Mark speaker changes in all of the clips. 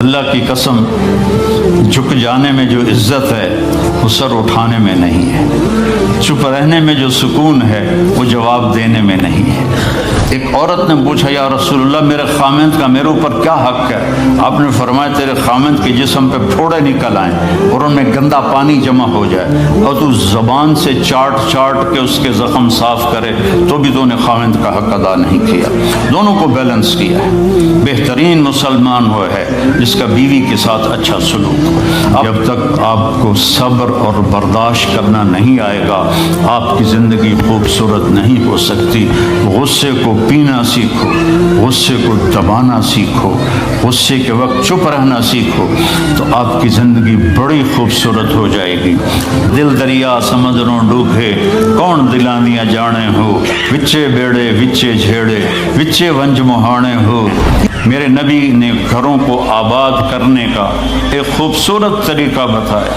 Speaker 1: اللہ کی قسم، جھک جانے میں جو عزت ہے وہ سر اٹھانے میں نہیں ہے، چپ رہنے میں جو سکون ہے وہ جواب دینے میں نہیں ہے۔ ایک عورت نے پوچھا، یا رسول اللہ میرے خامند کا میرے اوپر کیا حق ہے؟ آپ نے فرمایا تیرے خامند کے جسم پہ پھوڑے نکل آئیں اور ان میں گندا پانی جمع ہو جائے اور تو زبان سے چاٹ کے اس کے زخم صاف کرے تو بھی تو نے خامند کا حق ادا نہیں کیا۔ دونوں کو بیلنس کیا ہے۔ بہترین مسلمان وہ ہے جس کا بیوی کے ساتھ اچھا سلوک ہو۔ جب تک آپ کو صبر اور برداشت کرنا نہیں آئے گا آپ کی زندگی خوبصورت نہیں ہو سکتی۔ غصے کو پینا سیکھو، غصے کو دبانا سیکھو، غصے کے وقت چپ رہنا سیکھو تو آپ کی زندگی بڑی خوبصورت ہو جائے گی۔ دل دریا سمندروں ڈوبے کون دلانیاں جانے ہو، وچے بیڑے وچے جھیڑے وچے ونج مہانے ہو۔ میرے نبی نے گھروں کو آباد کرنے کا ایک خوبصورت طریقہ بتایا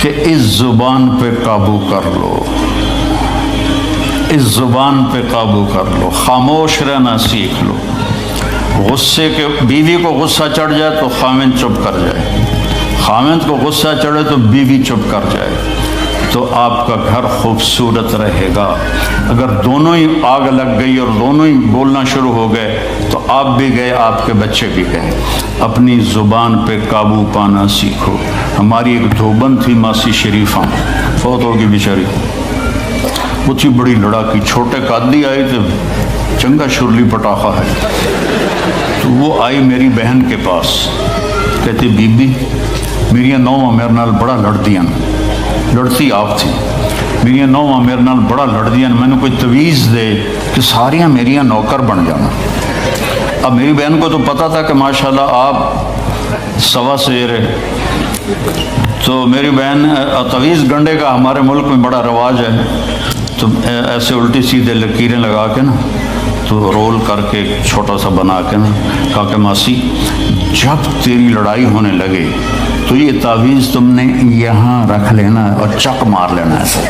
Speaker 1: کہ اس زبان پہ قابو کر لو، اس زبان پہ قابو کر لو، خاموش رہنا سیکھ لو۔ غصے کے بیوی کو غصہ چڑھ جائے تو خامند چپ کر جائے، خامند کو غصہ چڑھے تو بیوی چپ کر جائے تو آپ کا گھر خوبصورت رہے گا۔ اگر دونوں ہی آگ لگ گئی اور دونوں ہی بولنا شروع ہو گئے تو آپ بھی گئے، آپ کے بچے بھی گئے۔ اپنی زبان پہ قابو پانا سیکھو۔ ہماری ایک دھوبن تھی ماسی شریفہ، فوت ہوگی بیچاری، وہ تھی بڑی لڑاکی، چھوٹے قادی آئے تھے، چنگا شرلی پٹاخہ ہے، تو وہ آئی میری بہن کے پاس، کہتی بی بی میری نوواں میرے نال بڑا لڑدیاں، لڑتی آپ تھی، میری نوواں میرے نال بڑا لڑدیاں، میں نے کوئی تویز دے کہ ساریاں میریاں نوکر بن جانا۔ اب میری بہن کو تو پتہ تھا کہ ماشاءاللہ آپ سوا سیر ہے، تو میری بہن تویز گنڈے کا ہمارے ملک میں بڑا رواج ہے، تو ایسے الٹی سیدھے لکیریں لگا کے نا تو رول کر کے چھوٹا سا بنا کے نا کہا کہ ماسی جب تیری لڑائی ہونے لگے تو یہ تعویذ تم نے یہاں رکھ لینا اور چک مار لینا ہے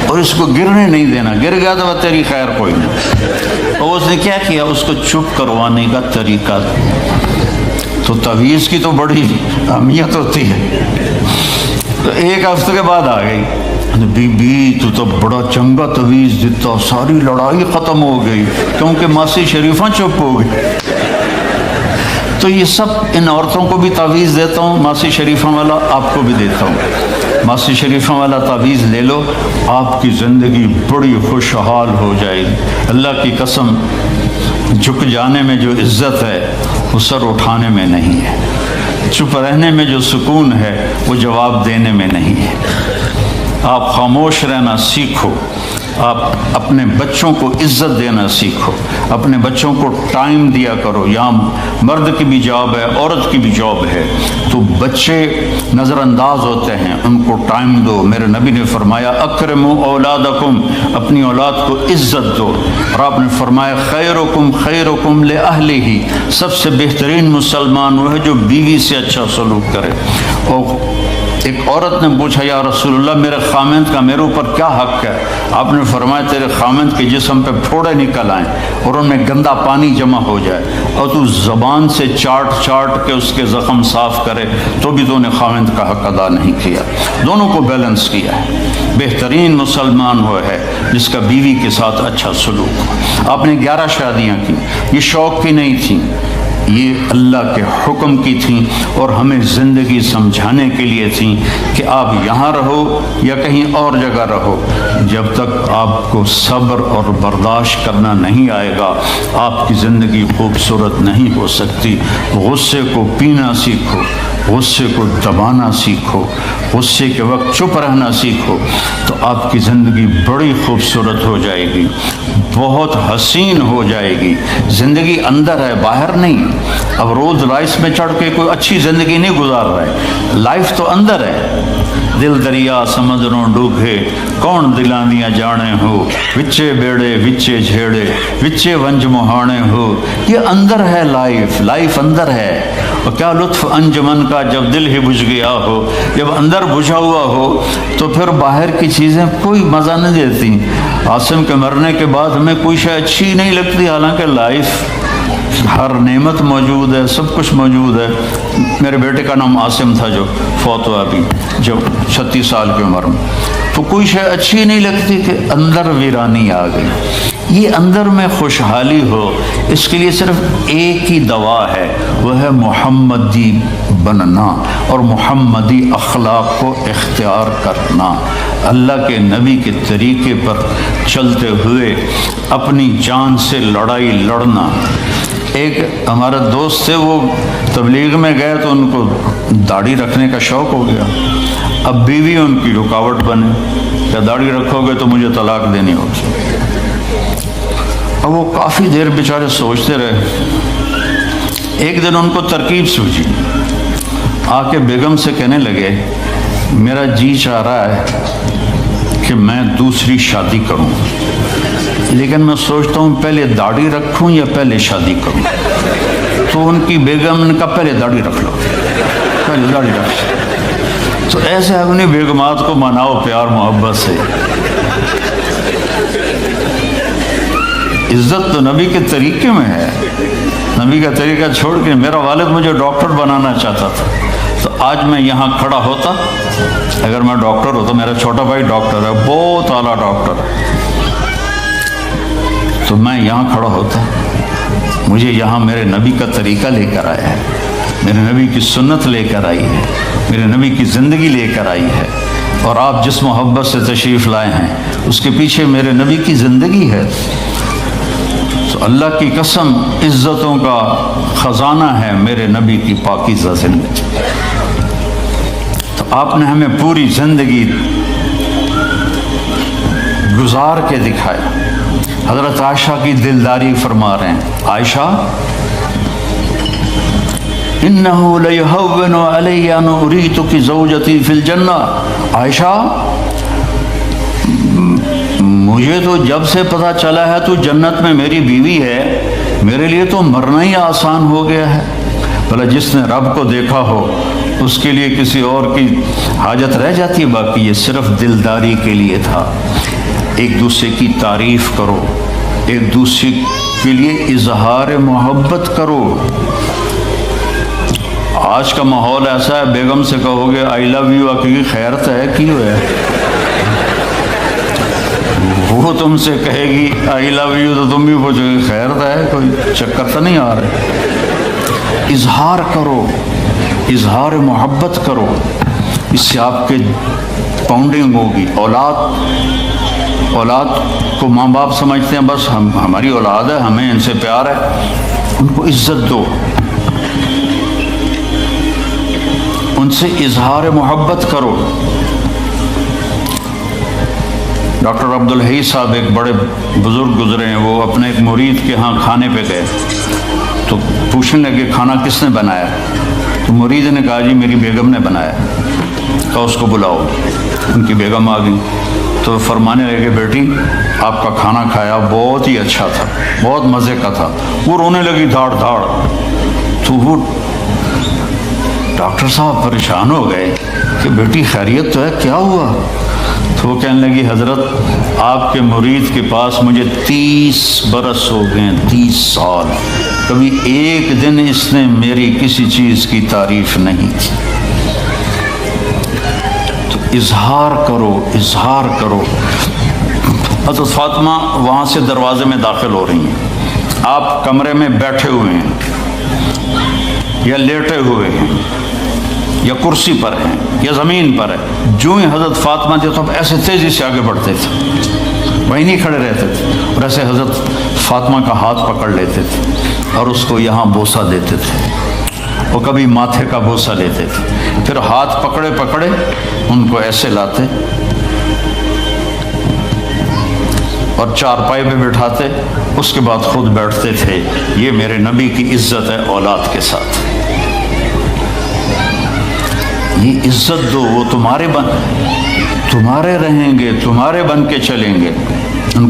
Speaker 1: اور اس کو گرنے نہیں دینا، گر گیا تو تیری خیر کوئی نہیں۔ اور اس نے کیا کیا، اس کو چپ کروانے کا طریقہ، تو تعویذ کی تو بڑی اہمیت ہوتی ہے۔ تو ایک ہفتے کے بعد آ گئی، بی بی تو بڑا چنگا تعویذ دیتا، ساری لڑائی ختم ہو گئی کیونکہ ماسی شریفہ چپ ہو گئی۔ تو یہ سب ان عورتوں کو بھی تعویذ دیتا ہوں، ماسی شریفہ والا آپ کو بھی دیتا ہوں۔ ماسی شریفہ والا تعویذ لے لو، آپ کی زندگی بڑی خوشحال ہو جائے گی۔ اللہ کی قسم، جھک جانے میں جو عزت ہے وہ سر اٹھانے میں نہیں ہے، چپ رہنے میں جو سکون ہے وہ جواب دینے میں نہیں ہے۔ آپ خاموش رہنا سیکھو، آپ اپنے بچوں کو عزت دینا سیکھو، اپنے بچوں کو ٹائم دیا کرو۔ یہاں مرد کی بھی جاب ہے، عورت کی بھی جاب ہے، تو بچے نظر انداز ہوتے ہیں، ان کو ٹائم دو۔ میرے نبی نے فرمایا اکرموا اولادکم، اپنی اولاد کو عزت دو، اور آپ نے فرمایا خیرکم خیرکم لأہلہ، سب سے بہترین مسلمان وہ ہے جو بیوی سے اچھا سلوک کرے۔ اور ایک عورت نے پوچھا، یا رسول اللہ میرے خامند کا میرے اوپر کیا حق ہے؟ آپ نے فرمایا تیرے خامند کے جسم پہ پھوڑے نکل آئیں اور ان میں گندا پانی جمع ہو جائے اور تو زبان سے چاٹ کے اس کے زخم صاف کرے تو بھی تو نے خامند کا حق ادا نہیں کیا۔ دونوں کو بیلنس کیا ہے۔ بہترین مسلمان وہ ہے جس کا بیوی کے ساتھ اچھا سلوک ہو۔ آپ نے 11 شادیاں کی، یہ شوق کی نہیں تھیں، یہ اللہ کے حکم کی تھیں اور ہمیں زندگی سمجھانے کے لیے تھیں کہ آپ یہاں رہو یا کہیں اور جگہ رہو، جب تک آپ کو صبر اور برداشت کرنا نہیں آئے گا آپ کی زندگی خوبصورت نہیں ہو سکتی۔ غصے کو پینا سیکھو، غصے کو دبانا سیکھو، غصے کے وقت چپ رہنا سیکھو تو آپ کی زندگی بڑی خوبصورت ہو جائے گی، بہت حسین ہو جائے گی۔ زندگی اندر ہے، باہر نہیں۔ اب روز رائس میں چڑھ کے کوئی اچھی زندگی نہیں گزار رہا ہے، لائف تو اندر ہے۔ دل دریا سمندروں ڈوبے کون دلانیاں جانے ہو، وچے بیڑے وچے جھیڑے وچے ونج مہانے ہو۔ یہ اندر ہے، لائف اندر ہے۔ اور کیا لطف انجمن کا جب دل ہی بجھ گیا ہو، جب اندر بجھا ہوا ہو تو پھر باہر کی چیزیں کوئی مزہ نہیں دیتی۔ عاصم کے مرنے کے بعد ہمیں کوئی شے اچھی نہیں لگتی، حالانکہ لائف ہر نعمت موجود ہے، سب کچھ موجود ہے۔ میرے بیٹے کا نام عاصم تھا جو فوت ہوا ابھی جب 36 سال کی عمر میں، تو کوئی شے اچھی نہیں لگتی کہ اندر ویرانی آ گئی۔ یہ اندر میں خوشحالی ہو، اس کے لیے صرف ایک ہی دوا ہے، وہ ہے محمدی بننا اور محمدی اخلاق کو اختیار کرنا، اللہ کے نبی کے طریقے پر چلتے ہوئے اپنی جان سے لڑائی لڑنا۔ ایک ہمارا دوست تھے، وہ تبلیغ میں گئے تو ان کو داڑھی رکھنے کا شوق ہو گیا، اب بیوی ان کی رکاوٹ بنے کہ داڑھی رکھو گے تو مجھے طلاق دینی ہوگی۔ اب وہ کافی دیر بیچارے سوچتے رہے، ایک دن ان کو ترکیب سوچی، آ کے بیگم سے کہنے لگے میرا جی چاہ رہا ہے کہ میں دوسری شادی کروں، لیکن میں سوچتا ہوں پہلے داڑھی رکھوں یا پہلے شادی کروں۔ تو ان کی بیگم نے کہا پہلے داڑھی رکھ لو، پہلے داڑھی رکھ لو۔ تو ایسے اپنی بیگمات کو مناؤ پیار محبت سے۔ عزت تو نبی کے طریقے میں ہے، نبی کا طریقہ چھوڑ کے میرا والد مجھے ڈاکٹر بنانا چاہتا تھا، تو آج میں یہاں کھڑا ہوتا، اگر میں ڈاکٹر ہوتا، میرا چھوٹا بھائی ڈاکٹر ہے، بہت اعلیٰ ڈاکٹر ہے، تو میں یہاں کھڑا ہوتا۔ مجھے یہاں میرے نبی کا طریقہ لے کر آیا ہے، میرے نبی کی سنت لے کر آئی ہے، میرے نبی کی زندگی لے کر آئی ہے، اور آپ جس محبت سے تشریف لائے ہیں اس کے پیچھے میرے نبی کی زندگی ہے۔ تو اللہ کی قسم عزتوں کا خزانہ ہے میرے نبی کی پاکیزہ زندگی۔ تو آپ نے ہمیں پوری زندگی گزار کے دکھایا۔ حضرت عائشہ کی دلداری فرما رہے ہیں، عائشہ انہو لیہون علی ان اریتک زوجتی فی الجنہ، عائشہ مجھے تو جب سے پتہ چلا ہے تو جنت میں میری بیوی ہے، میرے لیے تو مرنا ہی آسان ہو گیا ہے۔ بھلا جس نے رب کو دیکھا ہو اس کے لیے کسی اور کی حاجت رہ جاتی ہے؟ باقی یہ صرف دلداری کے لیے تھا۔ ایک دوسرے کی تعریف کرو، ایک دوسرے کے لیے اظہار محبت کرو۔ آج کا ماحول ایسا ہے، بیگم سے کہو گے آئی لو یو، کی خیرت ہے کیوں ہے، وہ تم سے کہے گی آئی لو یو تو تم بھی پوچھو گے خیرت ہے، کوئی چکر تو نہیں آ رہا۔ اظہار کرو، اظہار محبت کرو، اس سے آپ کے پاؤنڈنگ ہوگی۔ اولاد کو ماں باپ سمجھتے ہیں بس ہماری اولاد ہے، ہمیں ان سے پیار ہے، ان کو عزت دو، ان سے اظہار محبت کرو۔ ڈاکٹر عبدالحی صاحب ایک بڑے بزرگ گزرے ہیں، وہ اپنے ایک مرید کے ہاں کھانے پہ گئے تو پوچھنے لگے کھانا کس نے بنایا؟ تو مرید نے کہا جی میری بیگم نے بنایا۔ کہا اس کو بلاؤ۔ ان کی بیگم آ گئی تو فرمانے لگے بیٹی آپ کا کھانا کھایا بہت ہی اچھا تھا، بہت مزے کا تھا۔ وہ رونے لگی دھاڑ دھاڑ۔ تو وہ ڈاکٹر صاحب پریشان ہو گئے کہ بیٹی خیریت تو ہے، کیا ہوا؟ تو وہ کہنے لگی حضرت آپ کے مرید کے پاس مجھے 30 برس ہو گئے، 30 سال، کبھی ایک دن اس نے میری کسی چیز کی تعریف نہیں کی۔ تو اظہار کرو، اظہار کرو۔ حضرت فاطمہ وہاں سے دروازے میں داخل ہو رہی ہیں، آپ کمرے میں بیٹھے ہوئے ہیں یا لیٹے ہوئے ہیں یا کرسی پر ہیں یا زمین پر ہے، جو ہی حضرت فاطمہ تھے تو ایسے تیزی سے آگے بڑھتے تھے، وہیں نہیں کھڑے رہتے تھے، اور ایسے حضرت فاطمہ کا ہاتھ پکڑ لیتے تھے اور اس کو یہاں بوسہ دیتے تھے، وہ کبھی ماتھے کا بوسہ لیتے تھے، پھر ہاتھ پکڑے پکڑے ان کو ایسے لاتے اور چارپائی پہ بٹھاتے، اس کے بعد خود بیٹھتے تھے۔ یہ میرے نبی کی عزت ہے اولاد کے ساتھ، یہ عزت دو، وہ تمہارے رہیں گے، تمہارے بن کے چلیں گے۔ ان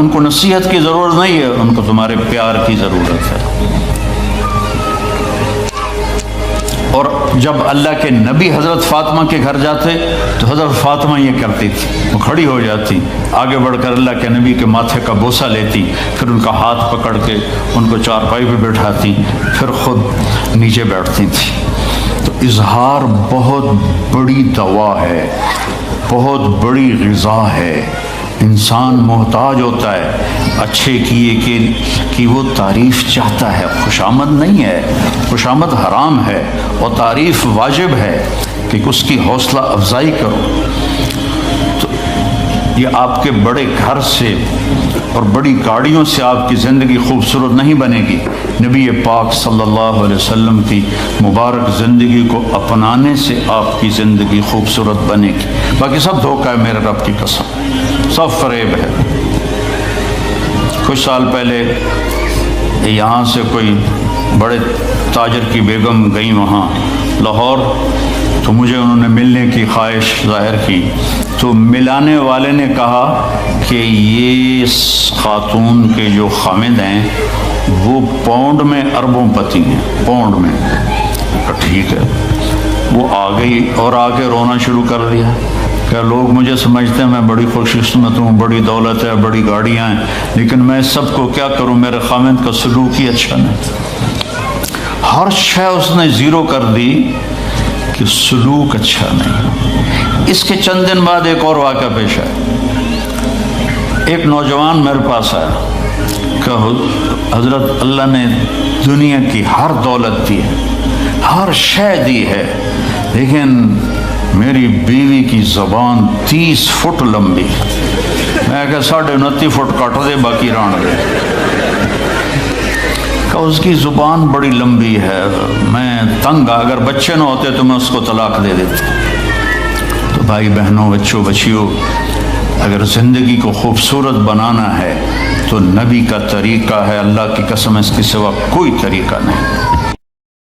Speaker 1: کو نصیحت کی ضرورت نہیں ہے، ان کو تمہارے پیار کی ضرورت ہے۔ اور جب اللہ کے نبی حضرت فاطمہ کے گھر جاتے تو حضرت فاطمہ یہ کرتی تھی، وہ کھڑی ہو جاتی، آگے بڑھ کر اللہ کے نبی کے ماتھے کا بوسہ لیتی، پھر ان کا ہاتھ پکڑ کے ان کو چارپائی پہ بٹھاتی، پھر خود نیچے بیٹھتی تھی۔ تو اظہار بہت بڑی دوا ہے، بہت بڑی غذا ہے۔ انسان محتاج ہوتا ہے اچھے کیے کہ وہ تعریف چاہتا ہے، خوشامد نہیں ہے، خوشامد حرام ہے، اور تعریف واجب ہے کہ اس کی حوصلہ افزائی کرو۔ تو یہ آپ کے بڑے گھر سے اور بڑی گاڑیوں سے آپ کی زندگی خوبصورت نہیں بنے گی، نبی پاک صلی اللہ علیہ وسلم کی مبارک زندگی کو اپنانے سے آپ کی زندگی خوبصورت بنے گی۔ باقی سب دھوکہ ہے، میرے رب کی قسم، سب فریب ہے۔ کچھ سال پہلے یہاں سے کوئی بڑے تاجر کی بیگم گئی وہاں لاہور، تو مجھے انہوں نے ملنے کی خواہش ظاہر کی، تو ملانے والے نے کہا کہ یہ خاتون کے جو خامد ہیں وہ پاؤنڈ میں اربوں پتی ہیں، پاؤنڈ میں۔ ٹھیک ہے، وہ آ گئی اور آ کے رونا شروع کر دیا کہ لوگ مجھے سمجھتے ہیں میں بڑی خوش قسمت ہوں، بڑی دولت ہے، بڑی گاڑیاں ہیں، لیکن میں سب کو کیا کروں، میرے خامد کا سلوک ہی اچھا نہیں۔ ہر شے اس نے زیرو کر دی کہ سلوک اچھا نہیں۔ اس کے چند دن بعد ایک اور واقعہ پیش آیا۔ ایک نوجوان میرے پاس آیا کہ حضرت اللہ نے دنیا کی ہر دولت دی ہے، ہر شے دی ہے، لیکن میری بیوی کی زبان 30 فٹ لمبی، میں کہ 29.5 فٹ کٹ دے باقی ران دے، کہ اس کی زبان بڑی لمبی ہے، میں تنگ، اگر بچے نہ ہوتے تو میں اس کو طلاق دے دیتا۔ تو بھائی بہنوں، بچوں بچیوں، اگر زندگی کو خوبصورت بنانا ہے تو نبی کا طریقہ ہے، اللہ کی قسم اس کے سوا کوئی طریقہ نہیں۔